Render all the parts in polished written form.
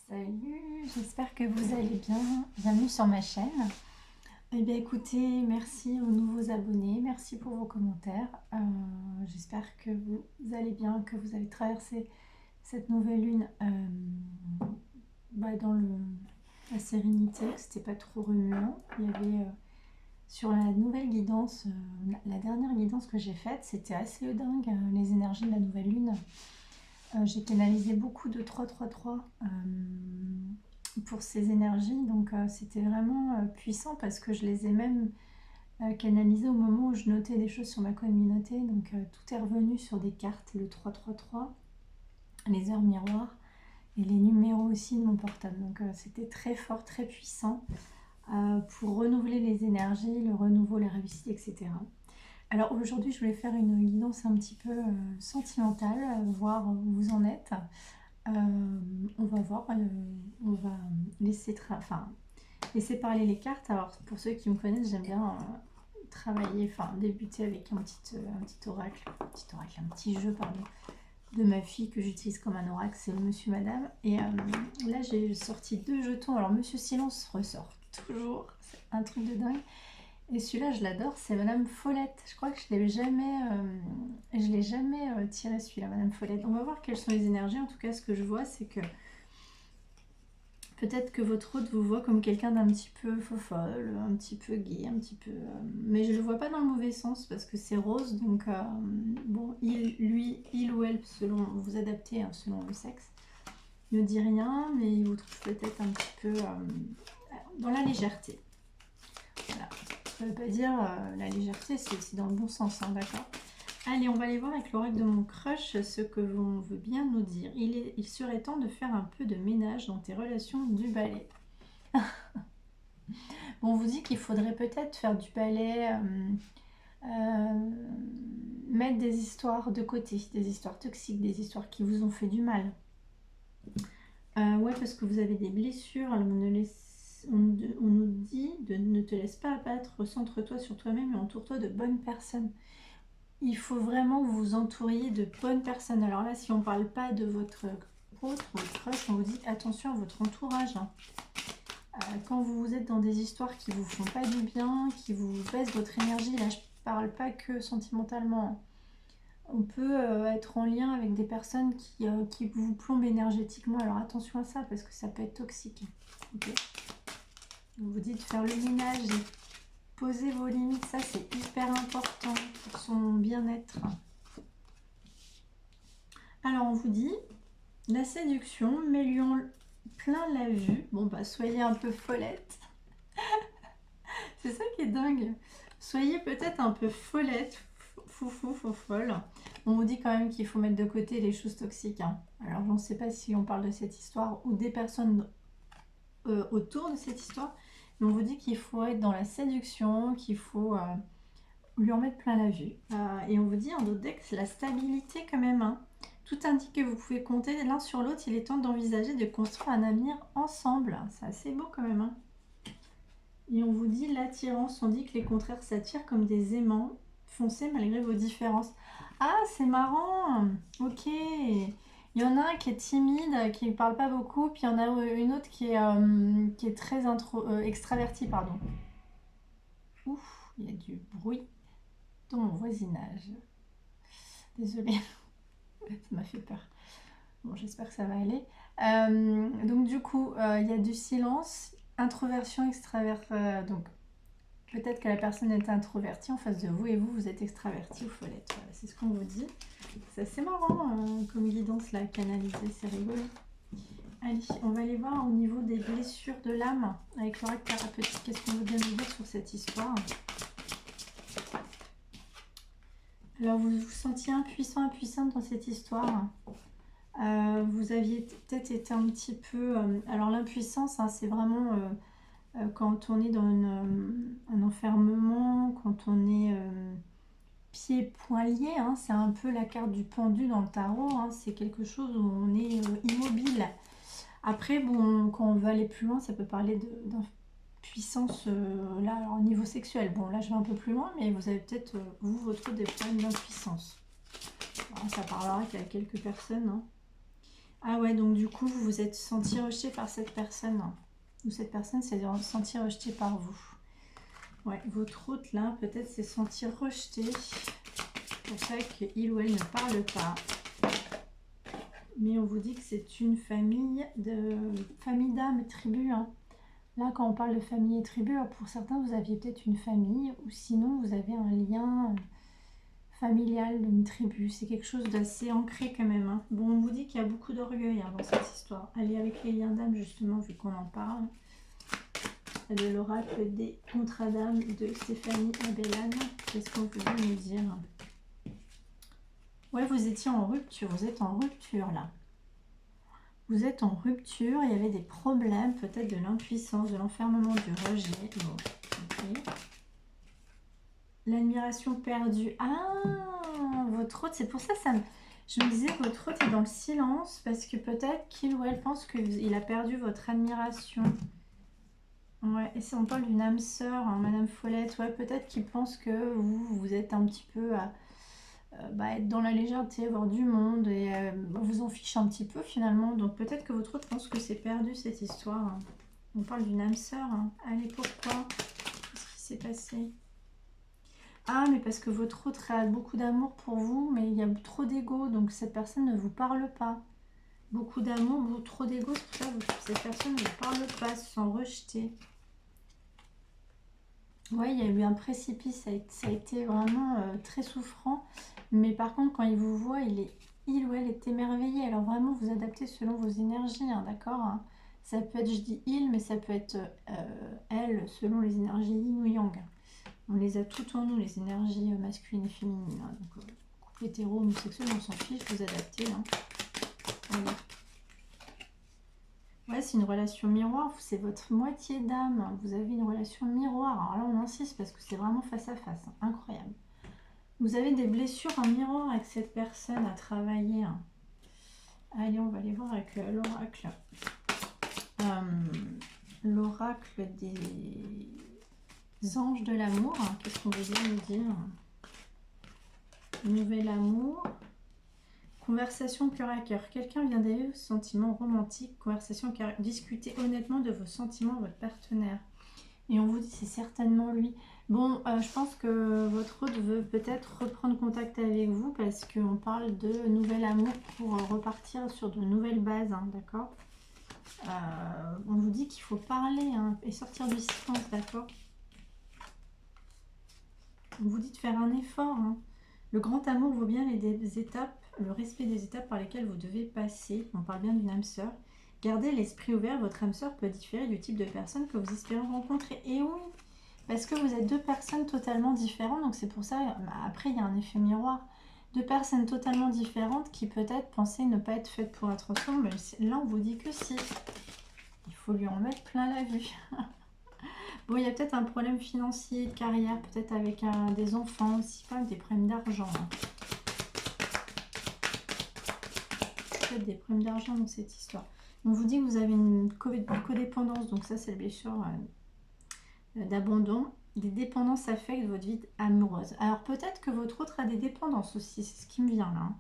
Salut, j'espère que vous allez bien. Bienvenue sur ma chaîne. Eh bien écoutez, merci aux nouveaux abonnés, merci pour vos commentaires. J'espère que vous allez bien, que vous avez traversé cette nouvelle lune dans la sérénité, que c'était pas trop remuant. Il y avait sur la nouvelle guidance, la dernière guidance que j'ai faite, c'était assez dingue, les énergies de la nouvelle lune. J'ai canalisé beaucoup de 333 pour ces énergies, donc c'était vraiment puissant parce que je les ai même canalisées au moment où je notais des choses sur ma communauté, donc tout est revenu sur des cartes, le 333, les heures miroirs et les numéros aussi de mon portable, donc c'était très fort, très puissant pour renouveler les énergies, le renouveau, la réussite, etc. Alors aujourd'hui, je voulais faire une guidance un petit peu sentimentale, voir où vous en êtes. On va voir, on va laisser, laisser parler les cartes. Alors pour ceux qui me connaissent, j'aime bien travailler, débuter avec un petit oracle, un petit jeu, pardon, de ma fille que j'utilise comme un oracle, c'est le Monsieur Madame. Et là, j'ai sorti 2 jetons. Alors Monsieur Silence ressort toujours, c'est un truc de dingue. Et celui-là, je l'adore, c'est Madame Follette. Je crois que je l'ai jamais, tiré celui-là, Madame Follette. On va voir quelles sont les énergies. En tout cas, ce que je vois, c'est que peut-être que votre hôte vous voit comme quelqu'un d'un petit peu fofolle, un petit peu gay, un petit peu... mais je le vois pas dans le mauvais sens parce que c'est rose. Donc, bon, il ou elle, selon vous adaptez, hein, selon le sexe, ne dit rien, mais il vous trouve peut-être un petit peu dans la légèreté. Voilà. Ça ne veut pas dire la légèreté, c'est aussi dans le bon sens, hein, d'accord? Allez, on va aller voir avec l'oracle de mon crush ce que l'on veut bien nous dire. Il serait temps de faire un peu de ménage dans tes relations du balai. Bon, on vous dit qu'il faudrait peut-être faire du balai, mettre des histoires de côté, des histoires toxiques, des histoires qui vous ont fait du mal. Ouais, parce que vous avez des blessures, alors on nous dit de ne te laisse pas abattre, recentre-toi sur toi-même et entoure-toi de bonnes personnes. Il faut vraiment que vous vous entouriez de bonnes personnes. Alors là, si on ne parle pas de votre autre crush, on vous dit attention à votre entourage. Quand vous êtes dans des histoires qui vous font pas du bien, qui vous baissent votre énergie, là je parle pas que sentimentalement. On peut être en lien avec des personnes qui vous plombent énergétiquement. Alors attention à ça parce que ça peut être toxique. Okay. On vous dit de faire le ménage et poser vos limites. Ça c'est hyper important pour son bien-être. Alors on vous dit la séduction, mais lui en plein la vue. Bon bah soyez un peu follette. C'est ça qui est dingue. Soyez peut-être un peu follette, folle. On vous dit quand même qu'il faut mettre de côté les choses toxiques. Hein. Alors je ne sais pas si on parle de cette histoire ou des personnes autour de cette histoire, mais on vous dit qu'il faut être dans la séduction, qu'il faut lui en mettre plein la vue. Et on vous dit en Dodex la stabilité quand même. Hein. Tout indique que vous pouvez compter l'un sur l'autre. Il est temps d'envisager de construire un avenir ensemble. C'est assez beau quand même. Hein. Et on vous dit l'attirance. On dit que les contraires s'attirent comme des aimants. Foncez malgré vos différences. Ah, c'est marrant. Ok. Il y en a un qui est timide, qui ne parle pas beaucoup. Puis il y en a une autre qui est très extravertie. Pardon. Ouf, il y a du bruit dans mon voisinage. Désolée. Ça m'a fait peur. Bon, j'espère que ça va aller. Donc du coup, il y a du silence, introversion, extraversion. Donc peut-être que la personne est introvertie en face de vous et vous êtes extraverti ou follette. Voilà, c'est ce qu'on vous dit. C'est assez marrant comme guidance là, canalisée, c'est rigolo. Allez, on va aller voir au niveau des blessures de l'âme avec l'oracle thérapeutique. Qu'est-ce qu'on veut bien nous dire sur cette histoire? Alors vous vous sentiez impuissant, impuissante dans cette histoire. Vous aviez peut-être été un petit peu... alors l'impuissance, hein, c'est vraiment quand on est dans un enfermement, quand on est pieds et poings liés. Hein, c'est un peu la carte du pendu dans le tarot. Hein, c'est quelque chose où on est immobile. Après, bon, quand on veut aller plus loin, ça peut parler d'impuissance là, alors, au niveau sexuel. Bon, là, je vais un peu plus loin, mais vous avez peut-être, vous, votre des problèmes d'impuissance. Ça parlera qu'il y a quelques personnes... Hein. Ah ouais, donc du coup, vous vous êtes senti rejeté par cette personne. Ou cette personne s'est sentie rejetée par vous. Ouais, votre hôte là, peut-être s'est senti rejeté. C'est pour ça qu'il ou elle ne parle pas. Mais on vous dit que c'est une famille d'âmes, tribu. Hein. Là, quand on parle de famille et tribu, pour certains, vous aviez peut-être une famille, ou sinon, vous avez un lien familial, une tribu. C'est quelque chose d'assez ancré quand même. Hein. Bon, on vous dit qu'il y a beaucoup d'orgueil dans cette histoire. Allez, avec les liens d'âme, justement, vu qu'on en parle. De l'oracle des contrats-d'âme de Stéphanie Abellan. Qu'est-ce qu'on peut nous dire? Ouais, vous étiez en rupture. Vous êtes en rupture, là. Vous êtes en rupture, il y avait des problèmes, peut-être de l'impuissance, de l'enfermement, du rejet. Bon, okay. L'admiration perdue. Ah, votre hôte, c'est pour ça, je me disais, votre hôte est dans le silence, parce que peut-être qu'il ou elle pense qu'il a perdu votre admiration. Ouais, et si on parle d'une âme sœur, hein, Madame Follette, ouais, peut-être qu'il pense que vous êtes un petit peu à être dans la légèreté, voir du monde, et vous en fiche un petit peu finalement. Donc peut-être que votre autre pense que c'est perdu cette histoire. Hein. On parle d'une âme sœur. Hein. Allez, pourquoi? Qu'est-ce qui s'est passé? Ah, mais parce que votre autre a beaucoup d'amour pour vous, mais il y a trop d'ego, donc cette personne ne vous parle pas. Beaucoup d'amour, trop d'ego, c'est pour ça que cette personne ne vous parle pas, se sent rejetée. Ouais, il y a eu un précipice, ça a été vraiment très souffrant. Mais par contre, quand il vous voit, il ou elle est émerveillé. Alors vraiment, vous adaptez selon vos énergies, hein, d'accord, hein. Ça peut être, je dis il, mais ça peut être elle, selon les énergies yin ou yang. On les a toutes en nous, les énergies masculines et féminines. Hein. Donc, couple hétéro, homosexuel, on s'en fiche, vous adaptez. Hein. Allez. Ouais, c'est une relation miroir, c'est votre moitié d'âme. Vous avez une relation miroir. Alors là, on insiste parce que c'est vraiment face à face. Hein. Incroyable. Vous avez des blessures en miroir avec cette personne à travailler. Hein. Allez, on va aller voir avec l'oracle. L'oracle des anges de l'amour. Hein. Qu'est-ce qu'on veut bien nous dire? Nouvel amour. Conversation cœur à cœur. Quelqu'un vient d'éveiller vos sentiments romantiques. Conversation cœur. Discutez honnêtement de vos sentiments à votre partenaire. Et on vous dit c'est certainement lui. Bon, je pense que votre hôte veut peut-être reprendre contact avec vous parce qu'on parle de nouvel amour pour repartir sur de nouvelles bases, hein, d'accord. On vous dit qu'il faut parler hein, et sortir du silence, d'accord. On vous dit de faire un effort. Hein. Le grand amour vaut bien les étapes, le respect des étapes par lesquelles vous devez passer. On parle bien d'une âme sœur. Gardez l'esprit ouvert, votre âme sœur peut différer du type de personne que vous espérez rencontrer. Et oui, parce que vous êtes deux personnes totalement différentes, donc c'est pour ça, après il y a un effet miroir. Deux personnes totalement différentes qui peut-être pensaient ne pas être faites pour être ensemble, mais là on vous dit que si. Il faut lui en mettre plein la vue. Bon, il y a peut-être un problème financier, de carrière, peut-être avec des enfants aussi, pas des problèmes d'argent. Hein. Peut-être des problèmes d'argent dans cette histoire. On vous dit que vous avez une codépendance, donc ça c'est la blessure d'abandon. Des dépendances affectent votre vie amoureuse. Alors peut-être que votre autre a des dépendances aussi, c'est ce qui me vient là. Hein.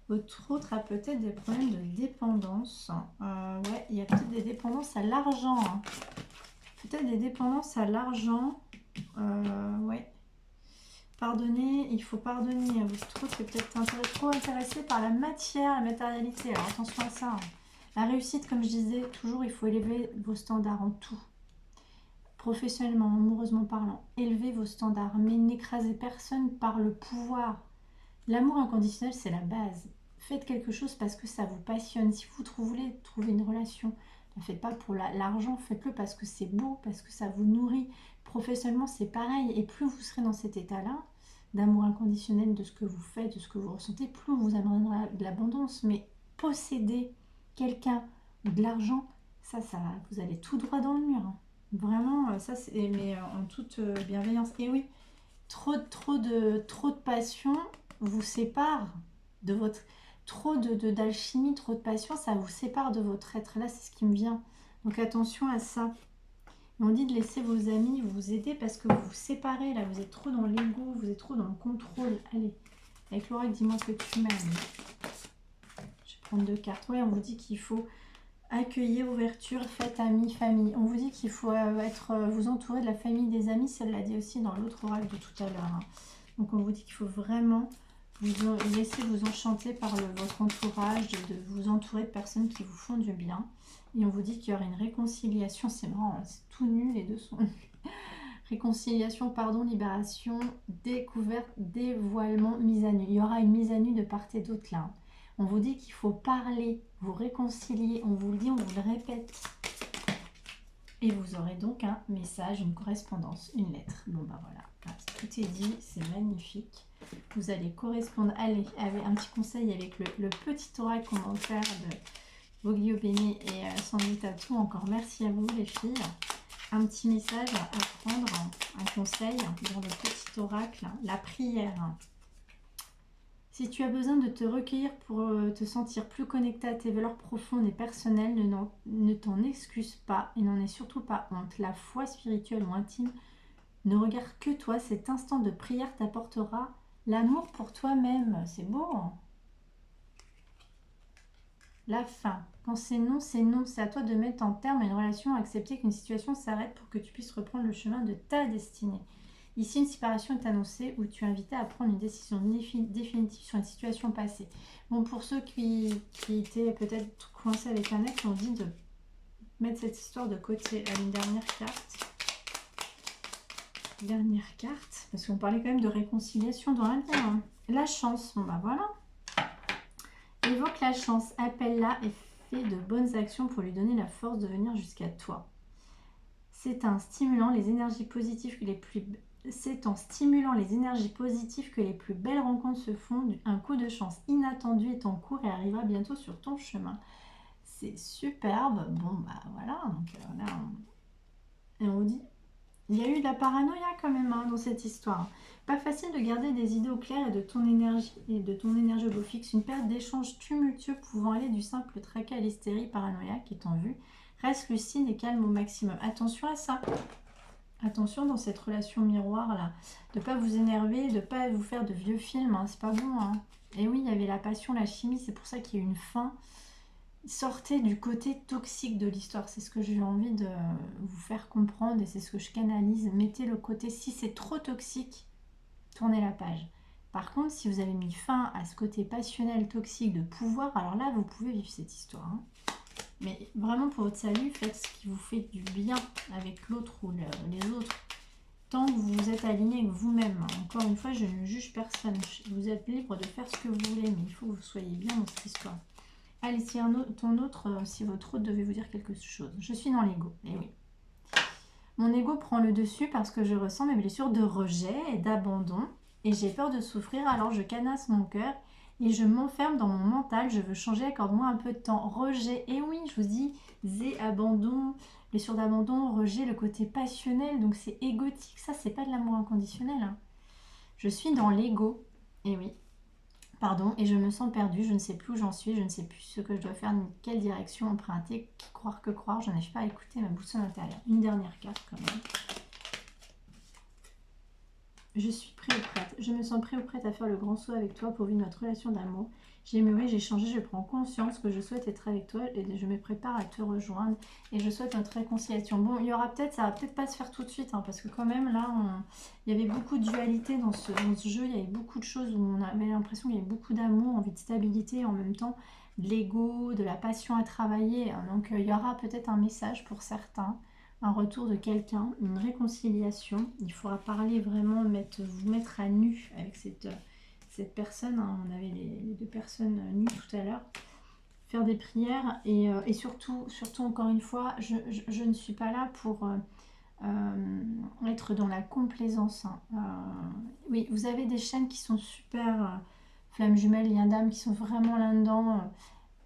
Votre autre a peut-être des problèmes de dépendance. Ouais, il y a peut-être des dépendances à l'argent. Hein. Peut-être des dépendances à l'argent. Ouais. Pardonnez, il faut pardonner. Votre autre est peut-être trop intéressé par la matière, la matérialité. Alors attention à ça. Hein. La réussite, comme je disais, toujours il faut élever vos standards en tout. Professionnellement, amoureusement parlant, élevez vos standards, mais n'écrasez personne par le pouvoir. L'amour inconditionnel, c'est la base. Faites quelque chose parce que ça vous passionne. Si vous voulez trouver une relation, ne faites pas pour l'argent, faites-le parce que c'est beau, parce que ça vous nourrit. Professionnellement, c'est pareil. Et plus vous serez dans cet état-là, d'amour inconditionnel, de ce que vous faites, de ce que vous ressentez, plus vous amènerez de l'abondance. Mais posséder quelqu'un ou de l'argent, ça, vous allez tout droit dans le mur. Hein. Vraiment, ça c'est mais en toute bienveillance. Et oui, trop de passion vous sépare de votre d'alchimie, trop de passion, ça vous sépare de votre être. Là, c'est ce qui me vient. Donc attention à ça. On dit de laisser vos amis vous aider parce que vous vous séparez. Là, vous êtes trop dans l'ego, vous êtes trop dans le contrôle. Allez, avec l'oreille, dis-moi que tu m'aimes. Je sais 32 cartes. Oui, on vous dit qu'il faut accueillir, ouverture, fête, amis, famille. On vous dit qu'il faut vous entourer de la famille, des amis. Ça l'a dit aussi dans l'autre oracle de tout à l'heure. Hein. Donc on vous dit qu'il faut vraiment vous laisser vous enchanter par votre entourage, de vous entourer de personnes qui vous font du bien. Et on vous dit qu'il y aura une réconciliation. C'est marrant, c'est tout nul, les deux sont nuls. Réconciliation, pardon, libération, découverte, dévoilement, mise à nu. Il y aura une mise à nu de part et d'autre là. On vous dit qu'il faut parler, vous réconcilier. On vous le dit, on vous le répète. Et vous aurez donc un message, une correspondance, une lettre. Bon bah voilà, tout est dit, c'est magnifique. Vous allez correspondre. Allez, avec un petit conseil avec le petit oracle qu'on m'a offert de Voglio Bene et Sandy Tattoo. Encore merci à vous les filles. Un petit message à prendre, un conseil dans le petit oracle, la prière. Si tu as besoin de te recueillir pour te sentir plus connecté à tes valeurs profondes et personnelles, ne t'en excuse pas et n'en aie surtout pas honte. La foi spirituelle ou intime ne regarde que toi. Cet instant de prière t'apportera l'amour pour toi-même. C'est beau, hein? La fin. Quand c'est non, c'est non. C'est à toi de mettre en terme à une relation, accepter qu'une situation s'arrête pour que tu puisses reprendre le chemin de ta destinée. Ici, une séparation est annoncée où tu es invité à prendre une décision définitive sur une situation passée. Bon, pour ceux qui étaient peut-être coincés avec un ex, on dit de mettre cette histoire de côté. À une dernière carte. Dernière carte, parce qu'on parlait quand même de réconciliation dans la vie. Hein. La chance, bon bah voilà. Évoque la chance, appelle-la et fais de bonnes actions pour lui donner la force de venir jusqu'à toi. C'est en stimulant les énergies positives que les plus belles rencontres se font. Un coup de chance inattendu est en cours et arrivera bientôt sur ton chemin. C'est superbe. Bon bah voilà, donc là et on vous dit, il y a eu de la paranoïa quand même hein, dans cette histoire. Pas facile de garder des idées au clair et de ton énergie au beau fixe. Une période d'échanges tumultueux pouvant aller du simple tracas à l'hystérie paranoïaque est en vue. Reste lucide et calme au maximum. Attention à ça. Attention dans cette relation miroir là. De ne pas vous énerver, de ne pas vous faire de vieux films. Hein, c'est pas bon. Hein. Et oui, il y avait la passion, la chimie. C'est pour ça qu'il y a eu une fin. Sortez du côté toxique de l'histoire, c'est ce que j'ai envie de vous faire comprendre et c'est ce que je canalise. Mettez le côté, si c'est trop toxique, tournez la page. Par contre, si vous avez mis fin à ce côté passionnel, toxique, de pouvoir, alors là, vous pouvez vivre cette histoire. Hein. Mais vraiment, pour votre salut, faites ce qui vous fait du bien avec l'autre ou les autres. Tant que vous vous êtes aligné avec vous-même. Encore une fois, je ne juge personne. Vous êtes libre de faire ce que vous voulez, mais il faut que vous soyez bien dans cette histoire. Allez, si si votre autre devait vous dire quelque chose. Je suis dans l'ego, et oui. Mon ego prend le dessus parce que je ressens mes blessures de rejet et d'abandon. Et j'ai peur de souffrir, alors je canasse mon cœur et je m'enferme dans mon mental. Je veux changer, accorde-moi un peu de temps. Rejet, et oui, je vous dis, abandon, blessure d'abandon, rejet, le côté passionnel. Donc c'est égotique, ça c'est pas de l'amour inconditionnel. Hein. Je suis dans l'ego, et oui. Pardon, et je me sens perdue, je ne sais plus où j'en suis, je ne sais plus ce que je dois faire, ni quelle direction emprunter, qui croire que croire, je n'arrive pas à écouter ma boussole intérieure. Une dernière carte quand même. Je suis prêt ou prête, je me sens prêt ou prête à faire le grand saut avec toi pour vivre notre relation d'amour. J'ai mûri, j'ai changé, je prends conscience que je souhaite être avec toi et je me prépare à te rejoindre et je souhaite notre réconciliation. Bon, il y aura peut-être, ça va peut-être pas se faire tout de suite, hein, parce que quand même là, il y avait beaucoup de dualité dans ce jeu, il y avait beaucoup de choses où on avait l'impression qu'il y avait beaucoup d'amour, envie de stabilité, en même temps de l'ego, de la passion à travailler. Donc il y aura peut-être un message pour certains, un retour de quelqu'un, une réconciliation. Il faudra parler vraiment, vous mettre à nu avec cette personne. Hein. On avait les deux personnes nues tout à l'heure. Faire des prières et surtout encore une fois, je ne suis pas là pour être dans la complaisance. Hein. Oui, vous avez des chaînes qui sont super, flammes jumelles, liens d'âme, qui sont vraiment là-dedans.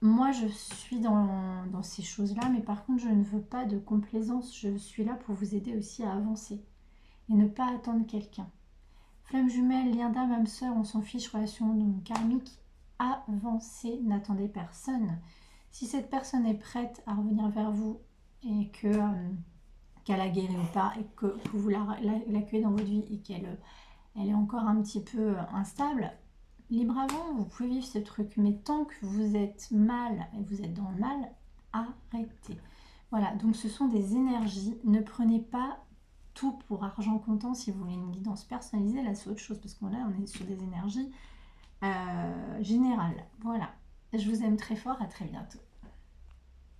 Moi, je suis dans ces choses-là, mais par contre, je ne veux pas de complaisance. Je suis là pour vous aider aussi à avancer et ne pas attendre quelqu'un. Flamme jumelle, lien d'âme, âme sœur, on s'en fiche, relation karmique, avancez, n'attendez personne. Si cette personne est prête à revenir vers vous et qu'elle a guéri ou pas, et que vous l'accueillez dans votre vie et qu'elle est encore un petit peu instable, libre à vous, vous pouvez vivre ce truc, mais tant que vous êtes mal et vous êtes dans le mal, arrêtez. Voilà, donc ce sont des énergies, ne prenez pas tout pour argent comptant. Si vous voulez une guidance personnalisée, là c'est autre chose, parce que là on est sur des énergies générales. Voilà, je vous aime très fort, à très bientôt.